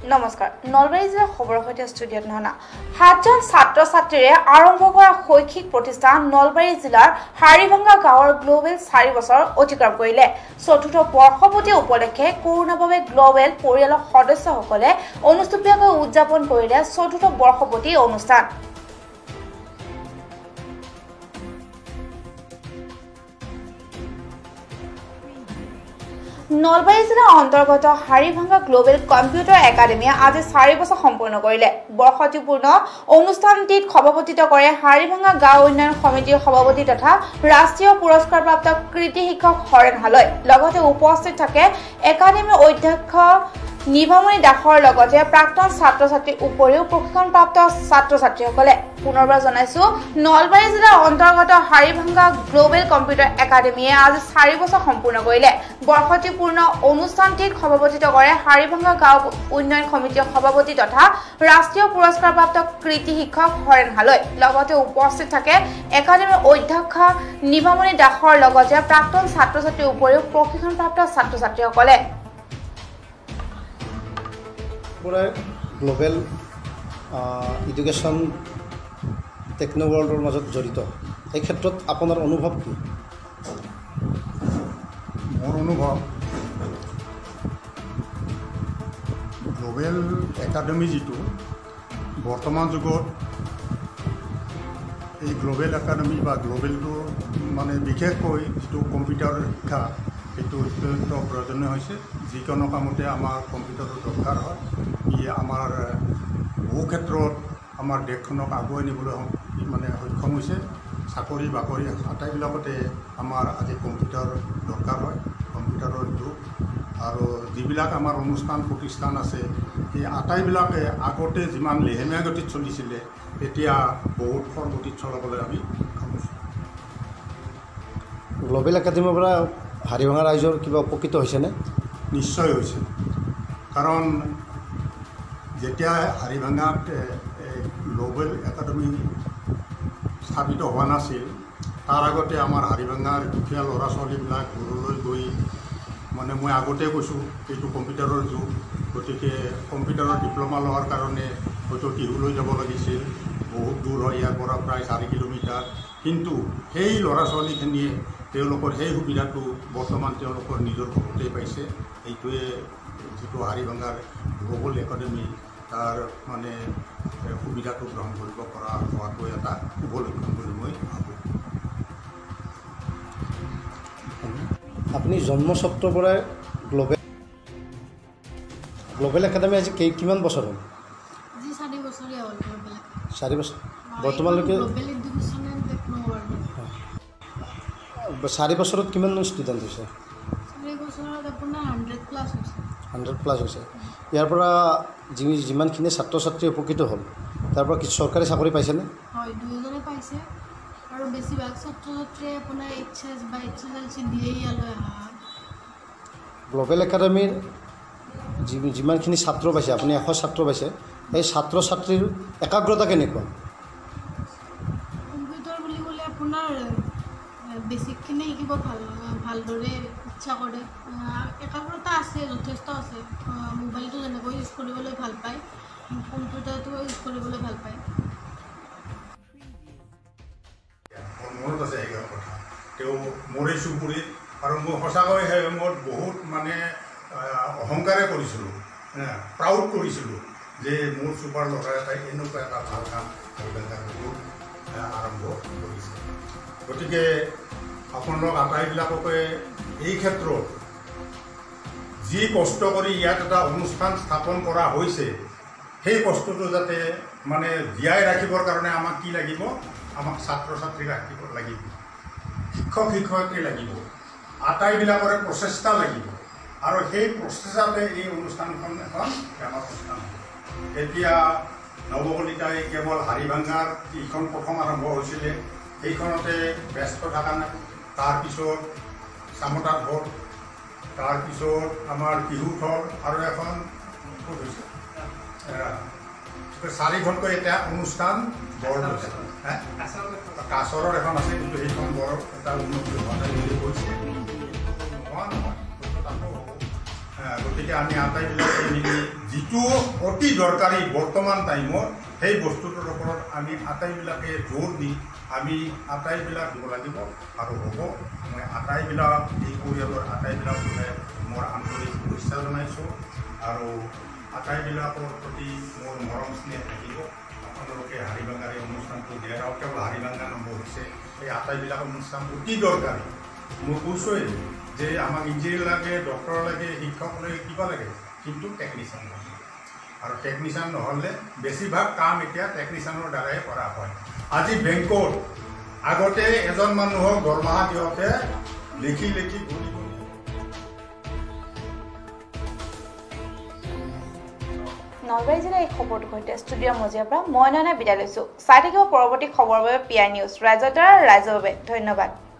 নমস্কাৰ নলবাৰী জিলাৰ খবৰৰ সৈতে ষ্টুডিঅ'ত নহনা ৭জন ছাত্ৰ-ছাত্ৰীৰে আৰম্ভ কৰা শৈক্ষিক প্ৰতিষ্ঠান নলবাৰী জিলাৰ হাৰিভাঙ্গা গাঁৱৰ গ্লোবেল 4 বছৰ অতিক্ৰম কৰিলে চতুৰ্থ বৰ্ষপূৰ্তি উপলক্ষে কৰোনাভাৱে গ্লোবেল পৰিয়ালৰ সদস্যসকলে অনুষ্ঠিতভাৱে উদযাপন কৰিলে চতুৰ্থ বৰ্ষপূৰ্তি অনুষ্ঠান নলবাৰী জিলাৰ অন্তৰ্গত হাৰিভাঙ্গা গ্লোবেল কম্পিউটাৰ একাডেমীয়ে আজি 4 বছৰ সম্পূৰ্ণ কৰিলে বৰ্ষপূৰ্ণ অনুষ্ঠানটিত সভাপতিত্ব কৰে হাৰিভাঙ্গা গাঁও উন্নয়ন সমিতিৰ সভাপতি তথা ৰাষ্ট্ৰীয় পুৰস্কাৰপ্ৰাপ্ত কৃতি শিক্ষক হৰেণ হালৈ লগতে উপস্থিত থাকে একাডেমীৰ অধ্যক্ষ নিভামণি দাসৰ লগতে প্ৰাক্তন ছাত্ৰ-ছাত্ৰীৰ উপৰিও প্ৰশিক্ষণপ্ৰাপ্ত ছাত্ৰ-ছাত্ৰীসকলে পুনৰবাৰ জনাইছো নলবাৰী জিলাৰ অন্তৰ্গত হাৰিভাঙ্গা গ্লোবেল কম্পিউটাৰ একাডেমীয়ে আজি 4 বছৰ সম্পূৰ্ণ কৰিলে বৰ্ষপূৰ্ণ অনুষ্ঠানটিত সভাপতিত্ব কৰে হাৰিভাঙ্গা গাঁও উন্নয়ন সমিতিৰ সভাপতি তথা ৰাষ্ট্ৰীয় পুৰস্কাৰপ্ৰাপ্ত কৃতি শিক্ষক হৰেণ হালৈ লগতে উপস্থিত থাকে একাডেমীৰ অধ্যক্ষ নিভামণি দাসৰ লগতে প্ৰাক্তন ছাত্ৰ-ছাত্ৰীৰ উপৰিও প্ৰশিক্ষণপ্ৰাপ্ত ছাত্ৰ-ছাত্ৰীসকলে গ্লোবেল এডুকেশ্যন টেকনো ৱৰ্ল্ডৰ মাজত জড়িত এই ক্ষেত্ৰত আপোনাৰ অনুভৱ কি মোৰ অনুভৱ গ্লোবেল একাডেমি যিটো বৰ্তমান যুগত এই গ্লোবেল একাডেমি বা গ্লোবেলটো মানে বিশেষকৈ যিটো কম্পিউটাৰ শিক্ষা সেইটো অত্যন্ত প্ৰয়োজনীয় হৈছে যিকোনো কামতে আমাৰ কম্পিউটাৰৰ দৰকাৰ হয় ই আমাৰ বহু ক্ষেত্ৰত আমাৰ দেশখনক আগুৱাই নিবলৈ মানে সক্ষম হৈছে চাকৰি বাকৰি আটাইবিলাকতে আমাৰ আজি কম্পিউটাৰ দৰকাৰ হয় কম্পিউটাৰৰ যুগ আৰু যিবিলাক আমাৰ অনুষ্ঠান প্ৰতিষ্ঠান আছে এই আটাইবিলাকে আগতে যিমান লেহেমীয়া গতিত চলিছিলে এতিয়া বহুত খৰ গতিত চলাবলৈ আমি সক্ষম হৈছোঁ গ্লোবেল একাডেমিৰ পৰা হাৰিভাঙ্গা ৰাইজৰ কিবা উপকৃত হৈছেনে নিশ্চয় হৈছে কাৰণ যেতিয়া হাৰিভাঙ্গাত গ্লোবেল একাডেমি স্থাপিত হোৱা নাছিল তাৰ আগতে আমাৰ হাৰিভাঙ্গাৰ দুখীয়া ল'ৰা ছোৱালীবিলাক ঘৰলৈ গৈ মানে মই আগতে কৈছোঁ এইটো কম্পিউটাৰৰ যুগ গতিকে কম্পিউটাৰৰ ডিপ্ল'মা লোৱাৰ কাৰণে হয়তো টিহুলৈ যাব লাগিছিল বহুত দূৰ হয় ইয়াৰ পৰা প্ৰায় 4 কিলোমিটাৰ কিন্তু সেই ল'ৰা ছোৱালীখিনিয়ে তেওঁলোকৰ সেই সুবিধাটো বৰ্তমান তেওঁলোকৰ নিজৰ ঘৰতেই পাইছে এইটোৱে যিটো হাৰিভাঙ্গাৰ গ্লোবেল একাডেমি তাৰ মানে সুবিধাটো গ্ৰহণ কৰিব পৰা হোৱাটো এটা শুভ লক্ষণ বুলি মই ভাবোঁ আপুনি জন্মস্বত্বৰ পৰাই গ্লোবেল একাডেমি আজি কিমান বছৰ হ'ল 4 বছৰীয়া হ'ল 4 বছৰ বৰ্তমানলৈকে 4 বছৰত কিমান ষ্টুডেণ্ট হৈছে 4 বছৰত আপোনাৰ 100+ হৈছে ইয়াৰ পৰা যিমানখিনি ছাত্ৰ ছাত্ৰী উপকৃত হ'ল তাৰ পৰা কিছু চৰকাৰী চাকৰি পাইছেনে হয় দুজনে পাইছে আৰু বেছিভাগ ছাত্ৰ ছাত্ৰীয়ে আপোনাৰ এইচএছ বা এইচএলচি দিয়ে ইয়ালৈ অহা গ্লোবেল একাডেমিৰ যিমানখিনি ছাত্ৰ পাইছে আপুনি 100 ছাত্ৰ পাইছে এই ছাত্ৰ ছাত্ৰীৰ একাগ্ৰতা কেনেকুৱা কম্পিউটাৰ বুলি ক'লে আপোনাৰ বেছিকখিনি শিকিব ভালদৰে ইচ্ছা কৰে একাগ্ৰতা আছে যথেষ্ট আছে মোবাইলটো যেনেকৈ ইউজ কৰিবলৈ ভাল পায় কম্পিউটাৰটো ইউজ কৰিবলৈ ভাল পায় মনত আছে এগাৰ কথা তেওঁ মৰে চুবুৰীত আৰু মই সঁচাকৈ সেই সময়ত বহুত মানে অহংকাৰে কৰিছিলোঁ প্ৰাউড কৰিছিলোঁ যে মোৰ চুপাৰ ল'ৰা এটাই এনেকুৱা এটা ভাল কাম আৰম্ভ কৰিছে গতিকে আপোনালোক আটাইবিলাককে এই ক্ষেত্ৰত যি কষ্ট কৰি ইয়াত এটা অনুষ্ঠান স্থাপন কৰা হৈছে সেই কষ্টটো যাতে মানে জীয়াই ৰাখিবৰ কাৰণে আমাক কি লাগিব আমাক ছাত্ৰ ছাত্ৰীক ৰাখিব লাগিব শিক্ষক শিক্ষয়িত্ৰী লাগিব আটাইবিলাকৰে প্ৰচেষ্টা লাগিব আৰু সেই প্ৰচেষ্টাতে এই অনুষ্ঠানখন এখন আমাৰ অনুষ্ঠান এতিয়া নৱকলিতাই কেৱল হাৰিভাঙ্গাৰ যিখন প্ৰথম আৰম্ভ হৈছিলে সেইখনতে ব্যস্ত থকা নাই তাৰপিছত চামতাত হ'ল তাৰপিছত আমাৰ বিহুত হ'ল আৰু এখন ক'ত হৈছে 4খনকৈ এটা অনুষ্ঠান বৰ হৈছে কাছৰৰ এখন আছে কিন্তু সেইখন বৰ এটা উন্নতি হোৱা নাই বুলি কৈছে গতিকে আমি আটাইবিলাকে মিলি যিটো অতি দৰকাৰী বৰ্তমান টাইমত সেই বস্তুটোৰ ওপৰত আমি আটাইবিলাকে জোৰ দি আমি আটাইবিলাক দিব লাগিব আৰু হ'ব মই আটাইবিলাক এই পৰিয়ালৰ আটাইবিলাকলৈ মোৰ আন্তৰিক শুভেচ্ছা জনাইছোঁ আৰু আটাইবিলাকৰ প্ৰতি মোৰ মৰম স্নেহ থাকিব আপোনালোকে হাৰিভাঙাৰ এই অনুষ্ঠানটো দিয়াৰ আৰু কেৱল হাৰিভাঙা নম্বৰ হৈছে এই আটাইবিলাক অনুষ্ঠান অতি দৰকাৰী মই কৈছোঁৱেই যে আমাক ইঞ্জিনিয়াৰ লাগে ডক্টৰ লাগে শিক্ষক লাগে কিবা লাগে কিন্তু টেকনিচিয়ান লাগে আৰু টেকনিচিয়ান নহ'লে বেছিভাগ কাম এতিয়া টেকনিচিয়ানৰ দ্বাৰাই কৰা হয় আজি বেংকত আগতে এজন মানুহক দৰমহা দিওঁতে লিখি লিখি ঘূৰি নলবাৰী জিলাৰ এই খবৰটোৰ সৈতে ষ্টুডিঅ'ৰ মজিয়াৰ পৰা মই নয়নে বিদায় লৈছোঁ চাই থাকিব পৰৱৰ্তী খবৰৰ বাবে PI নিউজ ৰাইজৰ দ্বাৰা ৰাইজৰ বাবে ধন্যবাদ